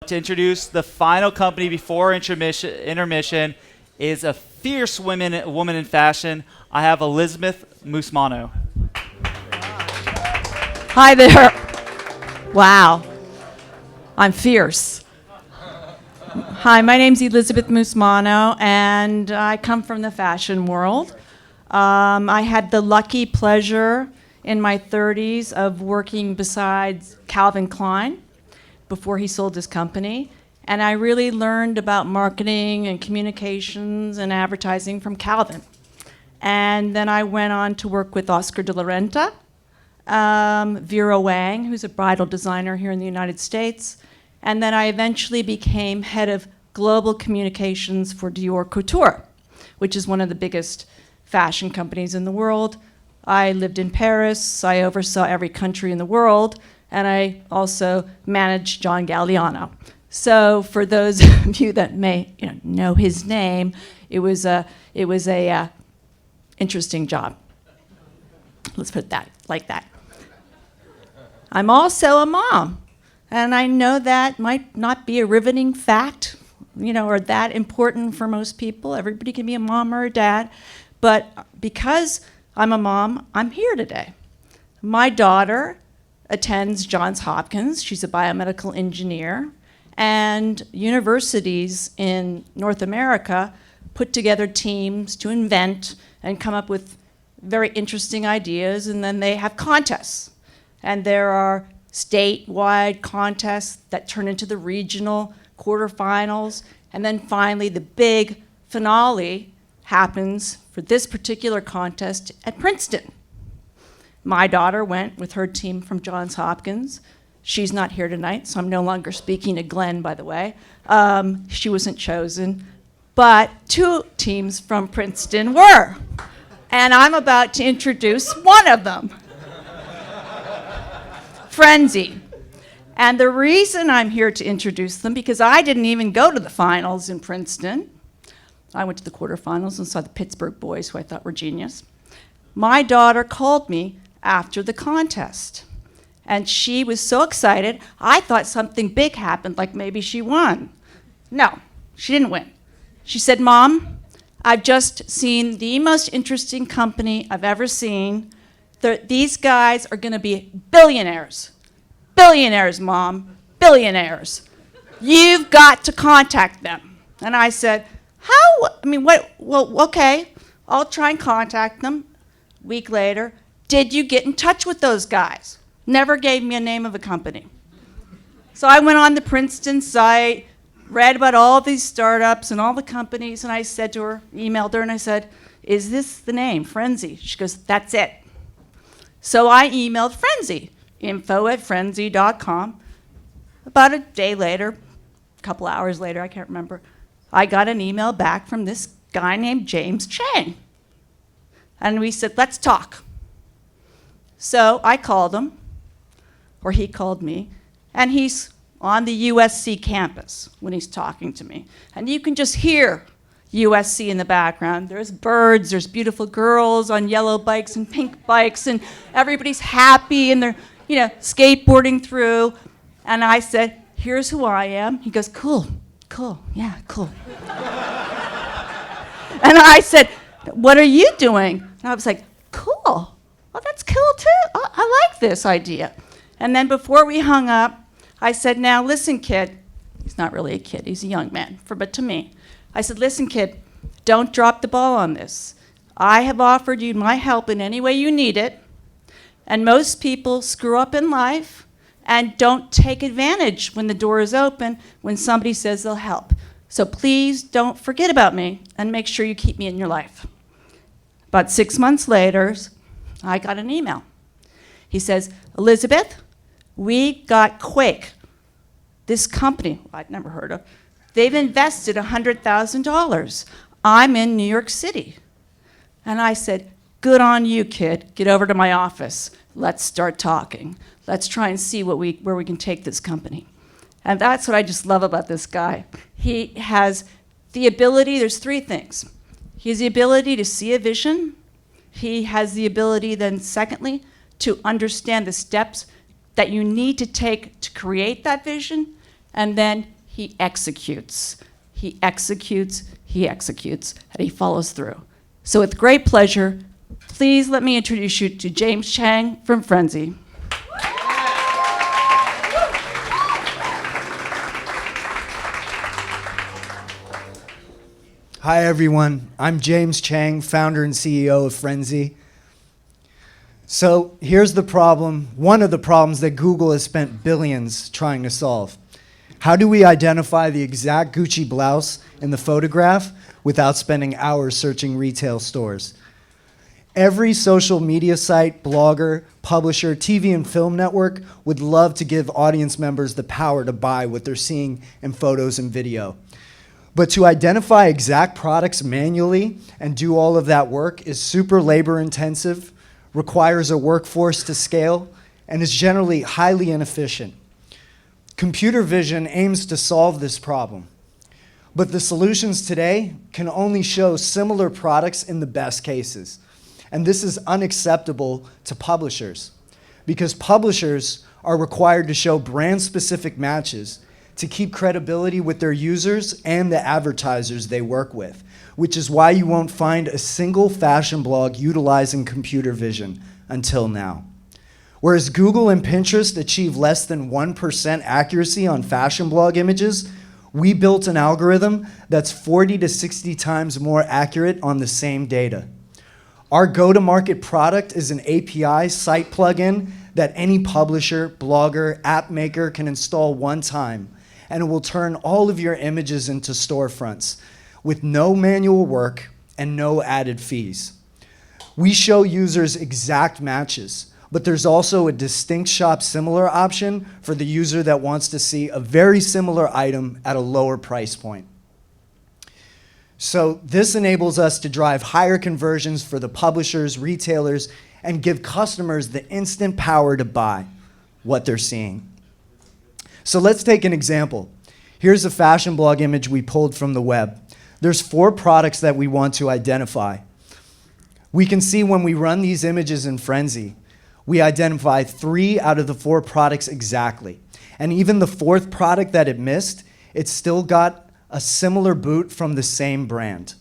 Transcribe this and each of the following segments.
To introduce the final company before intermission is a fierce woman in fashion. I have Elizabeth Musmano. Hi there. Wow. I'm fierce. Hi, my name's Elizabeth Musmano, and I come from the fashion world. I had the lucky pleasure in my 30s of working beside Calvin Klein before he sold his company. And I really learned about marketing and communications and advertising from Calvin. And then I went on to work with Oscar de la Renta, Vera Wang, who's a bridal designer here in the United States. And then I eventually became head of global communications for Dior Couture, which is one of the biggest fashion companies in the world. I lived in Paris. I oversaw every country in the world. And I also managed John Galliano. So for those of you that may know his name, it was a interesting job. Let's put that like that. I'm also a mom, and I know that might not be a riveting fact, or that important for most people. Everybody can be a mom or a dad, but because I'm a mom, I'm here today. My daughter attends Johns Hopkins. She's a biomedical engineer. And universities in North America put together teams to invent and come up with very interesting ideas, and then they have contests. And there are statewide contests that turn into the regional quarterfinals, and then finally the big finale happens for this particular contest at Princeton. My daughter went with her team from Johns Hopkins. She's not here tonight, so I'm no longer speaking to Glenn, by the way. She wasn't chosen, but two teams from Princeton were. And I'm about to introduce one of them, Frenzy. And the reason I'm here to introduce them, because I didn't even go to the finals in Princeton. I went to the quarterfinals and saw the Pittsburgh boys, who I thought were genius. My daughter called me after the contest. And she was so excited, I thought something big happened, like maybe she won. No, she didn't win. She said, "Mom, I've just seen the most interesting company I've ever seen. These guys are going to be billionaires. Billionaires, Mom, billionaires. You've got to contact them." And I said, okay, I'll try and contact them. Week later, did you get in touch with those guys? Never gave me a name of a company. So I went on the Princeton site, read about all these startups and all the companies, and I said to her, emailed her, and I said, "Is this the name, Frenzy?" She goes, "That's it." So I emailed Frenzy, info@frenzy.com. About a day later, a couple hours later, I can't remember, I got an email back from this guy named James Chang. And we said, "Let's talk." So I called him, or he called me, and he's on the USC campus when he's talking to me. And you can just hear USC in the background. There's birds, there's beautiful girls on yellow bikes and pink bikes, and everybody's happy, and they're, skateboarding through. And I said, "Here's who I am." He goes, "Cool, yeah, cool." And I said, "What are you doing?" And I was like, "Cool. Well, that's cool too. I like this idea." And then before we hung up, I said, "Now listen, kid." He's not really a kid, he's a young man, but to me. I said, "Listen, kid, don't drop the ball on this. I have offered you my help in any way you need it, and most people screw up in life and don't take advantage when the door is open, when somebody says they'll help. So please don't forget about me and make sure you keep me in your life." About 6 months later, I got an email. He says, "Elizabeth, we got Quake, this company I'd never heard of. They've invested $100,000. I'm in New York City." And I said, "Good on you, kid. Get over to my office. Let's start talking. Let's try and see where we can take this company." And that's what I just love about this guy. He has the ability, there's three things. He has the ability to see a vision. He has the ability then, secondly, to understand the steps that you need to take to create that vision. and then he executes. He executes, he executes, and he follows through. So with great pleasure, please let me introduce you to James Chang from Frenzy. Hi, everyone. I'm James Chang, founder and CEO of Frenzy. So here's the problem, one of the problems that Google has spent billions trying to solve. How do we identify the exact Gucci blouse in the photograph without spending hours searching retail stores? Every social media site, blogger, publisher, TV and film network would love to give audience members the power to buy what they're seeing in photos and video. But to identify exact products manually and do all of that work is super labor intensive, requires a workforce to scale, and is generally highly inefficient. Computer vision aims to solve this problem. But the solutions today can only show similar products in the best cases. And this is unacceptable to publishers because publishers are required to show brand-specific matches to keep credibility with their users and the advertisers they work with, which is why you won't find a single fashion blog utilizing computer vision until now. Whereas Google and Pinterest achieve less than 1% accuracy on fashion blog images, we built an algorithm that's 40 to 60 times more accurate on the same data. Our go-to-market product is an API site plugin that any publisher, blogger, app maker can install one time, and it will turn all of your images into storefronts with no manual work and no added fees. We show users exact matches, but there's also a distinct shop similar option for the user that wants to see a very similar item at a lower price point. So this enables us to drive higher conversions for the publishers, retailers, and give customers the instant power to buy what they're seeing. So let's take an example. Here's a fashion blog image we pulled from the web. There's 4 products that we want to identify. We can see when we run these images in Frenzy, we identify 3 out of the 4 products exactly. And even the 4th product that it missed, it still got a similar boot from the same brand.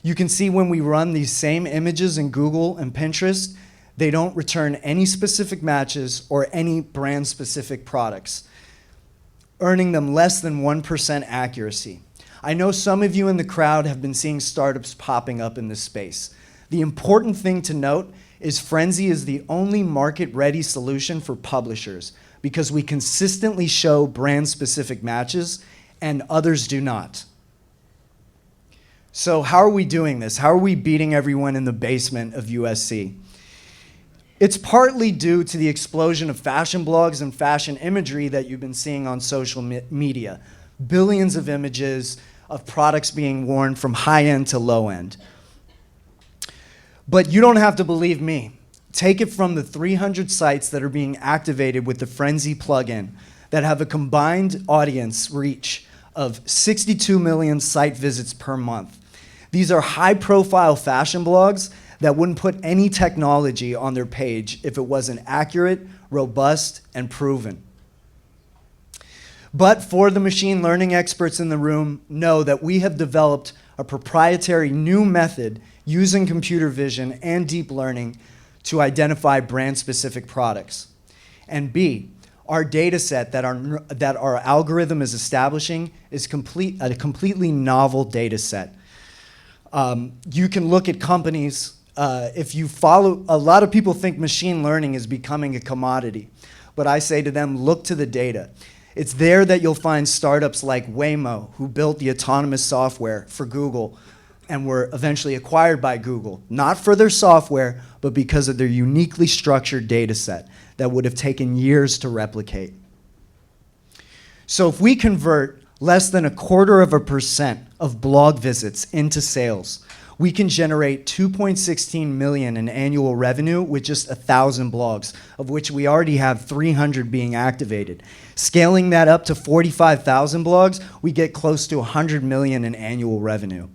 You can see when we run these same images in Google and Pinterest, they don't return any specific matches or any brand-specific products, earning them less than 1% accuracy. I know some of you in the crowd have been seeing startups popping up in this space. The important thing to note is Frenzy is the only market-ready solution for publishers because we consistently show brand-specific matches and others do not. So how are we doing this? How are we beating everyone in the basement of USC? It's partly due to the explosion of fashion blogs and fashion imagery that you've been seeing on social media. Billions of images of products being worn from high-end to low-end. But you don't have to believe me. Take it from the 300 sites that are being activated with the Frenzy plugin that have a combined audience reach of 62 million site visits per month. These are high-profile fashion blogs that wouldn't put any technology on their page if it wasn't accurate, robust, and proven. But for the machine learning experts in the room, know that we have developed a proprietary new method using computer vision and deep learning to identify brand-specific products. And B, our data set that our algorithm is establishing is a completely novel data set. You can look at companies, if you follow, a lot of people think machine learning is becoming a commodity, but I say to them, look to the data. It's there that you'll find startups like Waymo, who built the autonomous software for Google and were eventually acquired by Google, not for their software, but because of their uniquely structured data set that would have taken years to replicate. So if we convert less than 0.25% of blog visits into sales, we can generate 2.16 million in annual revenue with just 1,000 blogs, of which we already have 300 being activated. Scaling that up to 45,000 blogs, we get close to 100 million in annual revenue.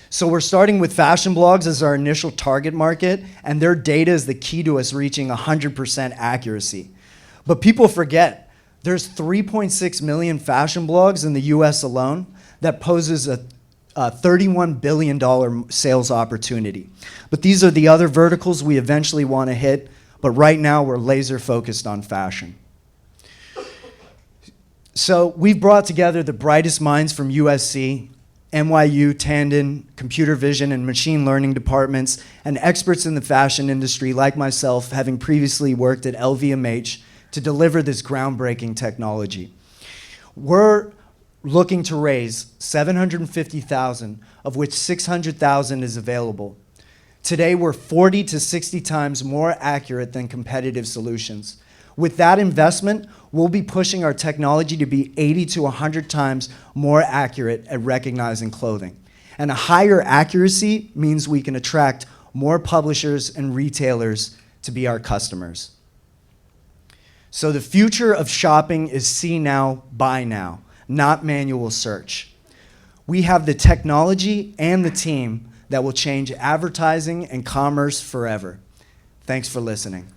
So we're starting with fashion blogs as our initial target market, and their data is the key to us reaching 100% accuracy. But people forget, There's 3.6 million fashion blogs in the US alone. That poses a $31 billion sales opportunity. But these are the other verticals we eventually want to hit, but right now we're laser focused on fashion. So we've brought together the brightest minds from USC, NYU, Tandon, computer vision and machine learning departments, and experts in the fashion industry like myself, having previously worked at LVMH, to deliver this groundbreaking technology. We're looking to raise $750,000, of which $600,000 is available. Today, we're 40 to 60 times more accurate than competitive solutions. With that investment, we'll be pushing our technology to be 80 to 100 times more accurate at recognizing clothing. And a higher accuracy means we can attract more publishers and retailers to be our customers. So the future of shopping is see now, buy now, not manual search. We have the technology and the team that will change advertising and commerce forever. Thanks for listening.